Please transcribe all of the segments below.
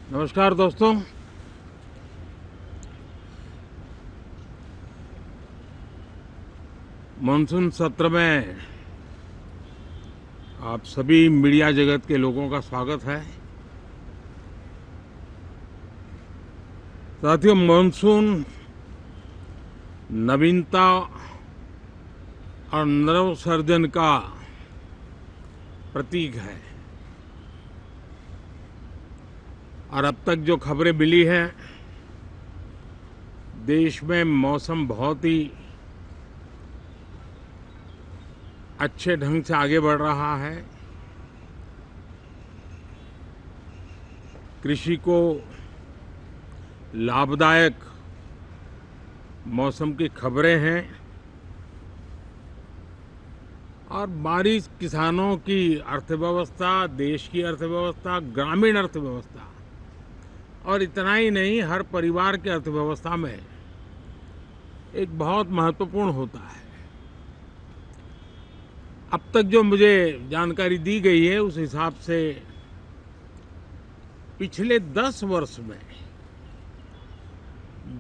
नमस्कार दोस्तों। मानसून सत्र में आप सभी मीडिया जगत के लोगों का स्वागत है। साथियों, मानसून नवीनता और नवसर्जन का प्रतीक है और अब तक जो खबरें मिली हैं, देश में मौसम बहुत ही अच्छे ढंग से आगे बढ़ रहा है। कृषि को लाभदायक मौसम की खबरें हैं और बारिश किसानों की अर्थव्यवस्था, देश की अर्थव्यवस्था, ग्रामीण अर्थव्यवस्था और इतना ही नहीं, हर परिवार की अर्थव्यवस्था में एक बहुत महत्वपूर्ण होता है। अब तक जो मुझे जानकारी दी गई है उस हिसाब से पिछले 10 वर्ष में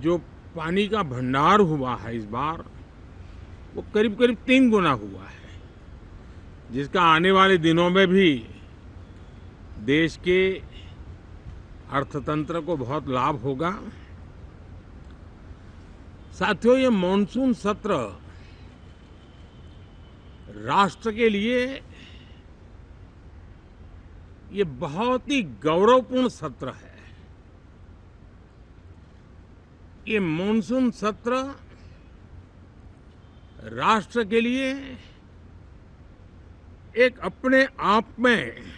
जो पानी का भंडार हुआ है इस बार, वो करीब करीब 3 गुना हुआ है, जिसका आने वाले दिनों में भी देश के अर्थतंत्र को बहुत लाभ होगा। साथियों, ये मॉनसून सत्र राष्ट्र के लिए ये बहुत ही गौरवपूर्ण सत्र है। ये मॉनसून सत्र राष्ट्र के लिए एक अपने आप में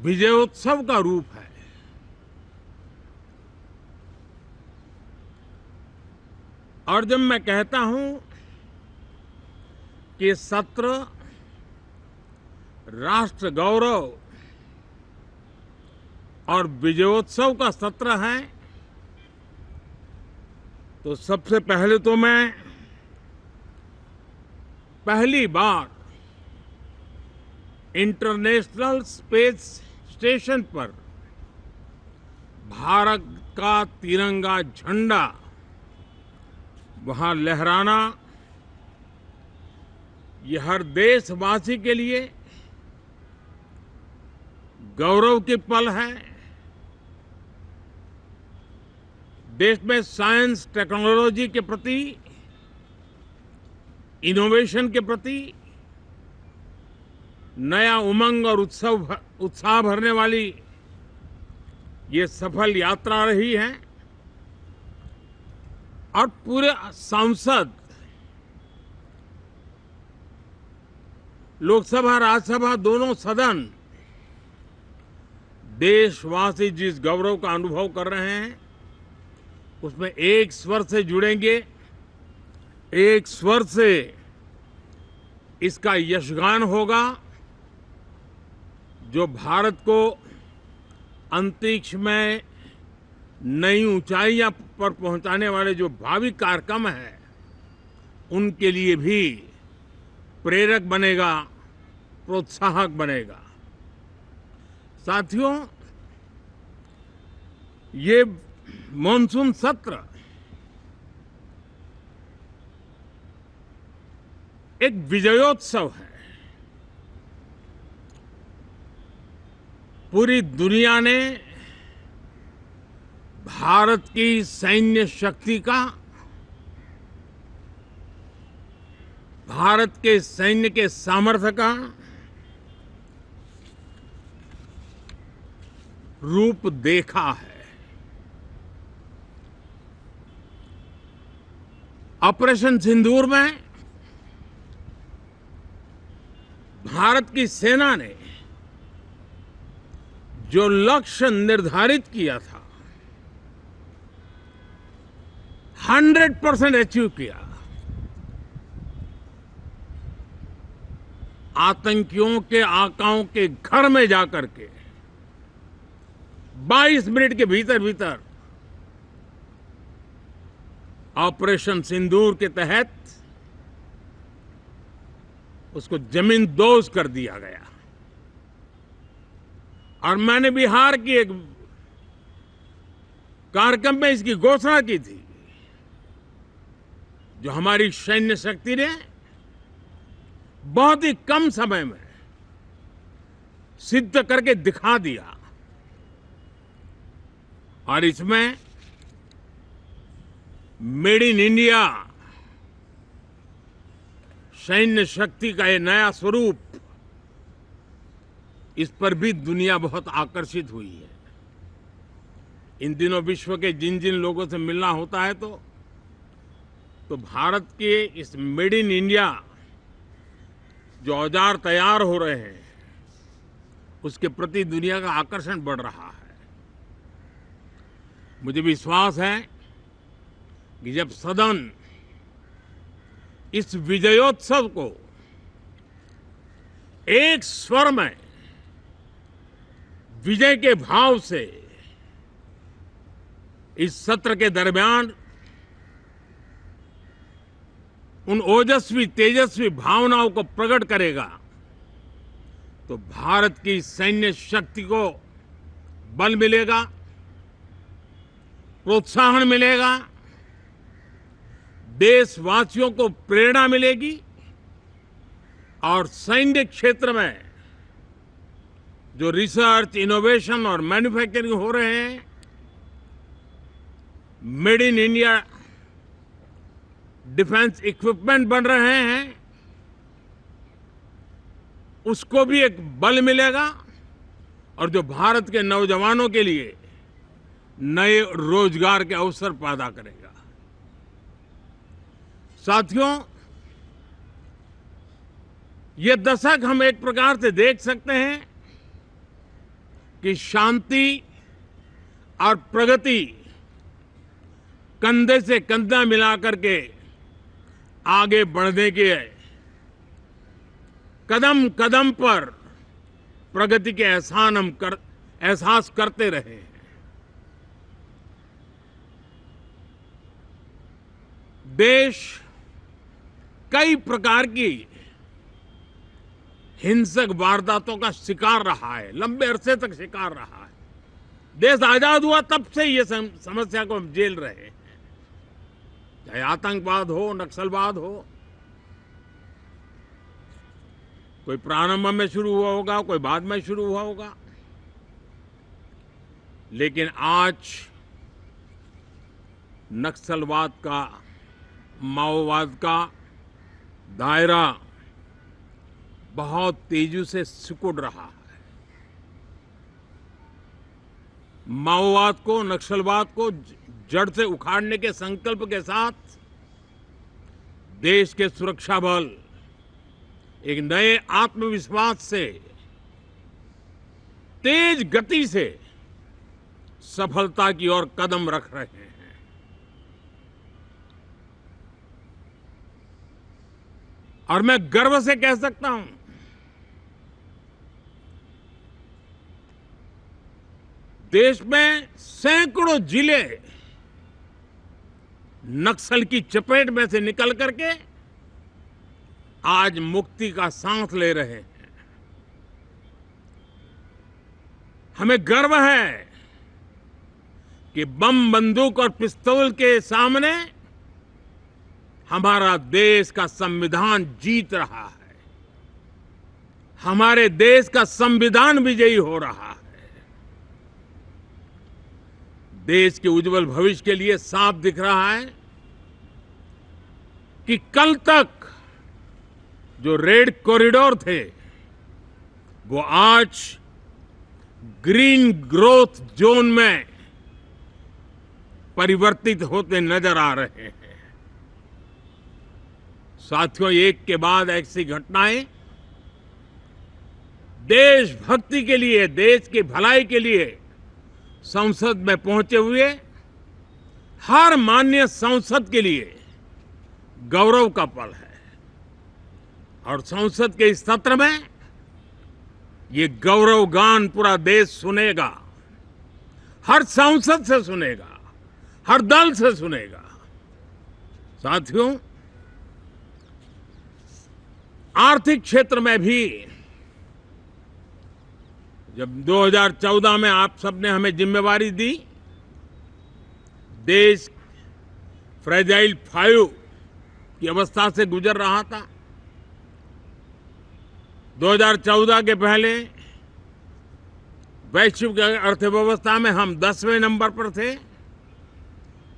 विजयोत्सव का रूप है। और जब मैं कहता हूं कि सत्र राष्ट्र गौरव और विजयोत्सव का सत्र है, तो सबसे पहले तो मैं पहली बार इंटरनेशनल स्पेस स्टेशन पर भारत का तिरंगा झंडा वहां लहराना, ये हर देशवासी के लिए गौरव की पल है। देश में साइंस टेक्नोलॉजी के प्रति, इनोवेशन के प्रति नया उमंग और उत्साह भरने वाली ये सफल यात्रा रही है। और पूरे सांसद, लोकसभा राज्यसभा दोनों सदन देशवासी जिस गौरव का अनुभव कर रहे हैं उसमें एक स्वर से जुड़ेंगे, एक स्वर से इसका यशगान होगा। जो भारत को अंतरिक्ष में नई ऊंचाइयां पर पहुंचाने वाले जो भावी कार्यक्रम हैं, उनके लिए भी प्रेरक बनेगा, प्रोत्साहक बनेगा। साथियों, ये मॉनसून सत्र एक विजयोत्सव है। पूरी दुनिया ने भारत की सैन्य शक्ति का, भारत के सैन्य के सामर्थ्य का रूप देखा है। ऑपरेशन सिंदूर में भारत की सेना ने जो लक्ष्य निर्धारित किया था, 100% अचीव किया। आतंकियों के आकाओं के घर में जाकर के 22 मिनट के भीतर भीतर ऑपरेशन सिंदूर के तहत उसको जमींदोज कर दिया गया। और मैंने बिहार की एक कार्यक्रम में इसकी घोषणा की थी, जो हमारी सैन्य शक्ति ने बहुत ही कम समय में सिद्ध करके दिखा दिया। और इसमें मेड इन इंडिया सैन्य शक्ति का ये नया स्वरूप, इस पर भी दुनिया बहुत आकर्षित हुई है। इन दिनों विश्व के जिन जिन लोगों से मिलना होता है तो भारत के इस मेड इन इंडिया जो औजार तैयार हो रहे हैं, उसके प्रति दुनिया का आकर्षण बढ़ रहा है। मुझे विश्वास है कि जब सदन इस विजयोत्सव को एक स्वर में विजय के भाव से इस सत्र के दरमियान उन ओजस्वी तेजस्वी भावनाओं को प्रकट करेगा, तो भारत की सैन्य शक्ति को बल मिलेगा, प्रोत्साहन मिलेगा, देशवासियों को प्रेरणा मिलेगी और सैन्य क्षेत्र में जो रिसर्च, इनोवेशन और मैन्युफैक्चरिंग हो रहे हैं, made in India defence equipment बन रहे हैं, उसको भी एक बल मिलेगा और जो भारत के नौजवानों के लिए नए रोजगार के अवसर पैदा करेगा। साथियों, ये दशक हम एक प्रकार से देख सकते हैं कि शांति और प्रगति कंधे से कंधा मिलाकर के आगे बढ़ने के कदम कदम पर प्रगति के एहसास करते रहे हैं। देश कई प्रकार की हिंसक वारदातों का शिकार रहा है, लंबे अरसे तक शिकार रहा है। देश आजाद हुआ तब से ये समस्या को हम झेल रहे हैं, चाहे आतंकवाद हो, नक्सलवाद हो। कोई प्रारंभ में शुरू हुआ होगा, कोई बाद में शुरू हुआ होगा, लेकिन आज नक्सलवाद का, माओवाद का दायरा बहुत तेजी से सिकुड़ रहा है। माओवाद को, नक्सलवाद को जड़ से उखाड़ने के संकल्प के साथ देश के सुरक्षा बल एक नए आत्मविश्वास से, तेज गति से सफलता की ओर कदम रख रहे हैं। और मैं गर्व से कह सकता हूं, देश में सैकड़ों जिले नक्सल की चपेट में से निकल करके आज मुक्ति का सांस ले रहे हैं। हमें गर्व है कि बम, बंदूक और पिस्तौल के सामने हमारा देश का संविधान जीत रहा है, हमारे देश का संविधान विजयी हो रहा है। देश के उज्जवल भविष्य के लिए साफ दिख रहा है कि कल तक जो रेड कॉरिडोर थे, वो आज ग्रीन ग्रोथ जोन में परिवर्तित होते नजर आ रहे हैं। साथियों, एक के बाद ऐसी घटनाएं देशभक्ति के लिए, देश की भलाई के लिए संसद में पहुंचे हुए हर माननीय सांसद के लिए गौरव का पल है। और संसद के इस सत्र में ये गौरव गान पूरा देश सुनेगा, हर सांसद से सुनेगा, हर दल से सुनेगा। साथियों, आर्थिक क्षेत्र में भी जब 2014 में आप सबने हमें जिम्मेवारी दी, देश फ्रेजाइल 5 की अवस्था से गुजर रहा था। 2014 के पहले वैश्विक अर्थव्यवस्था में हम 10वें नंबर पर थे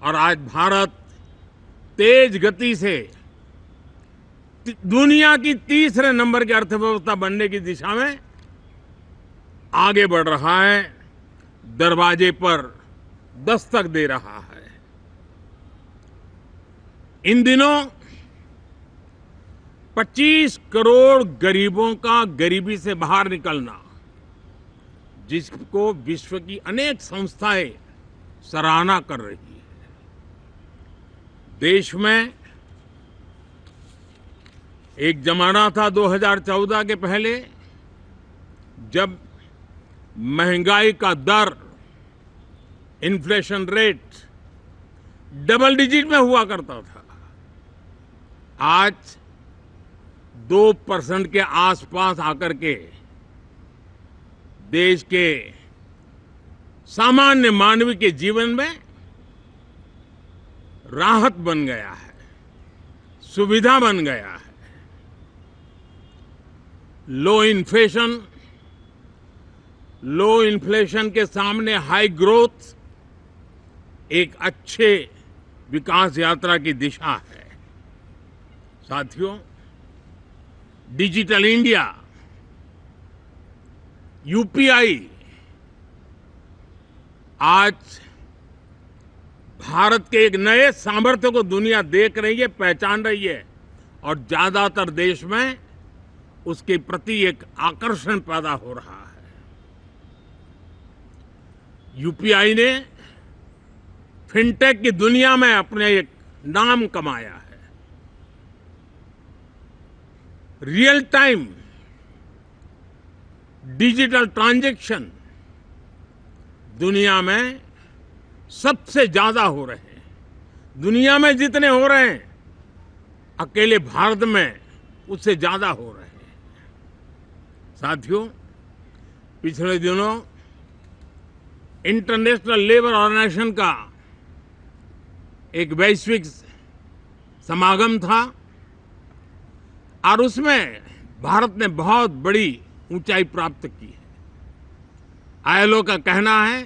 और आज भारत तेज गति से दुनिया की तीसरे नंबर की अर्थव्यवस्था बनने की दिशा में आगे बढ़ रहा है, दरवाजे पर दस्तक दे रहा है। इन दिनों 25 करोड़ गरीबों का गरीबी से बाहर निकलना, जिसको विश्व की अनेक संस्थाएं सराहना कर रही है। देश में एक जमाना था 2014 के पहले, जब महंगाई का दर, इन्फ्लेशन रेट डबल डिजिट में हुआ करता था। आज 2% के आसपास आकर के देश के सामान्य मानव के जीवन में राहत बन गया है, सुविधा बन गया है। लो इन्फ्लेशन के सामने हाई ग्रोथ एक अच्छे विकास यात्रा की दिशा है। साथियों, डिजिटल इंडिया, यूपीआई आज भारत के एक नए सामर्थ्य को दुनिया देख रही है, पहचान रही है और ज्यादातर देश में उसके प्रति एक आकर्षण पैदा हो रहा है। यूपीआई ने फिनटेक की दुनिया में अपने एक नाम कमाया है। रियल टाइम डिजिटल ट्रांजैक्शन दुनिया में सबसे ज्यादा हो रहे हैं। दुनिया में जितने हो रहे हैं, अकेले भारत में उससे ज्यादा हो रहे हैं। साथियों, पिछले दिनों इंटरनेशनल लेबर ऑर्गेनाइजेशन का एक वैश्विक समागम था और उसमें भारत ने बहुत बड़ी ऊंचाई प्राप्त की है। आईएलओ का कहना है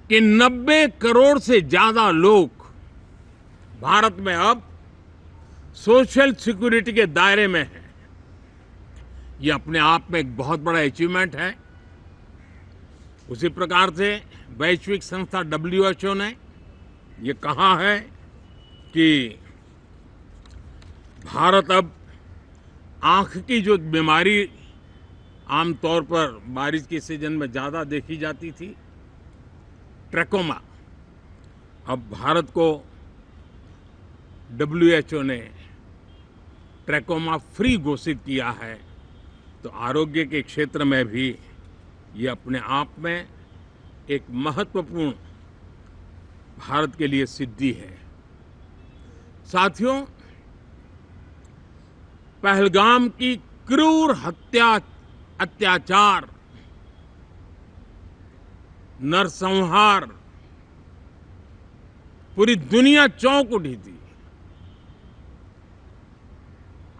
कि 90 करोड़ से ज्यादा लोग भारत में अब सोशल सिक्योरिटी के दायरे में हैं। ये अपने आप में एक बहुत बड़ा अचीवमेंट है। उसी प्रकार से वैश्विक संस्था WHO ने ये कहा है कि भारत अब आंख की जो बीमारी आमतौर पर बारिश के सीजन में ज्यादा देखी जाती थी, ट्रैकोमा, अब भारत को WHO ने ट्रैकोमा फ्री घोषित किया है। तो आरोग्य के क्षेत्र में भी ये अपने आप में एक महत्वपूर्ण भारत के लिए सिद्धि है। साथियों, पहलगाम की क्रूर हत्या, अत्याचार, नरसंहार, पूरी दुनिया चौंक उठी थी।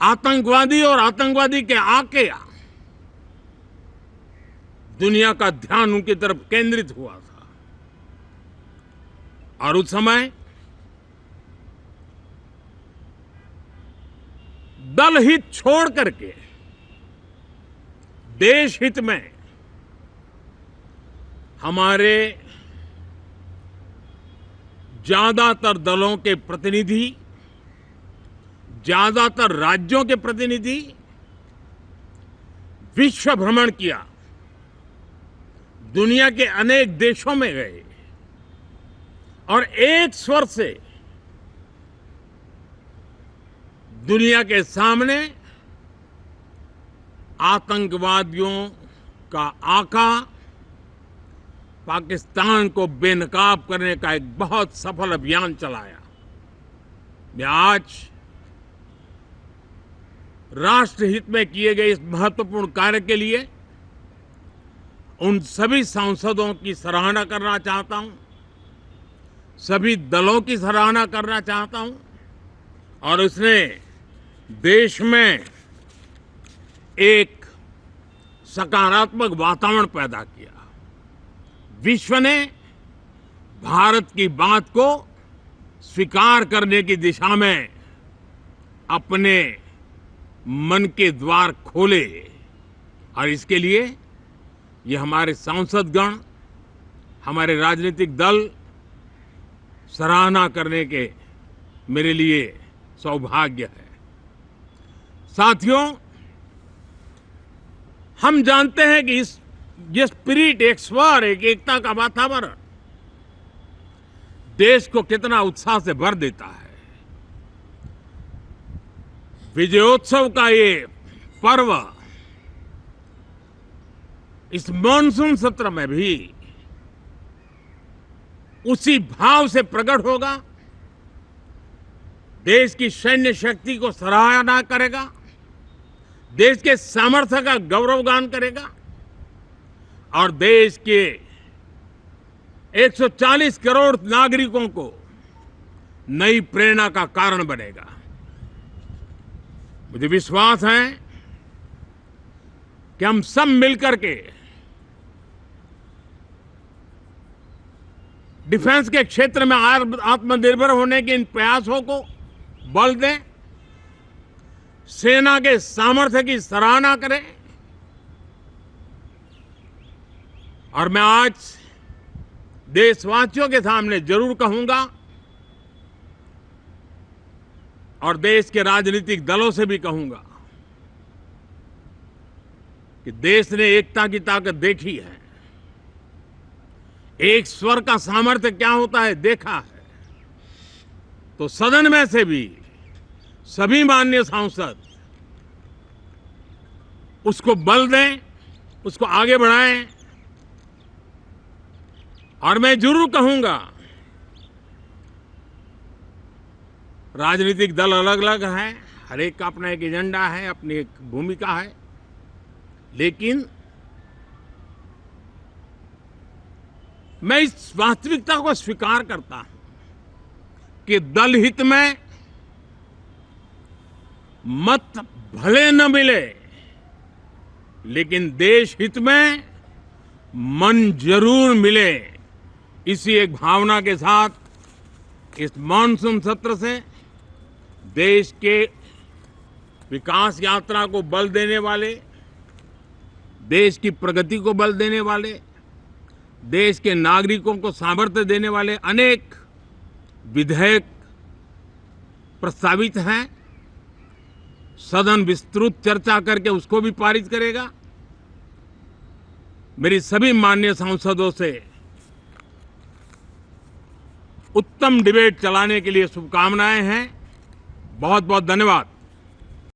आतंकवादी और आतंकवादी के आके दुनिया का ध्यान उनकी तरफ केंद्रित हुआ था और उस समय दल हित छोड़ करके देश हित में हमारे ज्यादातर दलों के प्रतिनिधि, ज्यादातर राज्यों के प्रतिनिधि विश्व भ्रमण किया, दुनिया के अनेक देशों में गए और एक स्वर से दुनिया के सामने आतंकवादियों का आका पाकिस्तान को बेनकाब करने का एक बहुत सफल अभियान चलाया। मैं आज राष्ट्रहित में किए गए इस महत्वपूर्ण कार्य के लिए उन सभी सांसदों की सराहना करना चाहता हूं, सभी दलों की सराहना करना चाहता हूं और उसने देश में एक सकारात्मक वातावरण पैदा किया। विश्व ने भारत की बात को स्वीकार करने की दिशा में अपने मन के द्वार खोले और इसके लिए ये हमारे सांसदगण, हमारे राजनीतिक दल सराहना करने के मेरे लिए सौभाग्य है। साथियों, हम जानते हैं कि ये स्पिरिट, एक स्वर, एक एकता का वातावरण देश को कितना उत्साह से भर देता है। विजयोत्सव का ये पर्व इस मॉनसून सत्र में भी उसी भाव से प्रकट होगा। देश की सैन्य शक्ति को सराहना करेगा, देश के सामर्थ्य का गौरवगान करेगा और देश के 140 करोड़ नागरिकों को नई प्रेरणा का कारण बनेगा। मुझे विश्वास है कि हम सब मिलकर के डिफेंस के क्षेत्र में आत्मनिर्भर होने के इन प्रयासों को बल दें, सेना के सामर्थ्य की सराहना करें और मैं आज देशवासियों के सामने जरूर कहूंगा और देश के राजनीतिक दलों से भी कहूंगा कि देश ने एकता की ताकत देखी है, एक स्वर का सामर्थ्य क्या होता है देखा है। तो सदन में से भी सभी माननीय सांसद उसको बल दें, उसको आगे बढ़ाएं और मैं जरूर कहूंगा, राजनीतिक दल अलग अलग हैं, हर एक का अपना एक एजेंडा है, अपनी एक भूमिका है, लेकिन मैं इस वास्तविकता को स्वीकार करता हूं कि दल हित में मत भले न मिले, लेकिन देश हित में मन जरूर मिले। इसी एक भावना के साथ इस मॉनसून सत्र से देश के विकास यात्रा को बल देने वाले, देश की प्रगति को बल देने वाले, देश के नागरिकों को सामर्थ्य देने वाले अनेक विधेयक प्रस्तावित हैं। सदन विस्तृत चर्चा करके उसको भी पारित करेगा। मेरी सभी माननीय सांसदों से उत्तम डिबेट चलाने के लिए शुभकामनाएं हैं। बहुत बहुत धन्यवाद।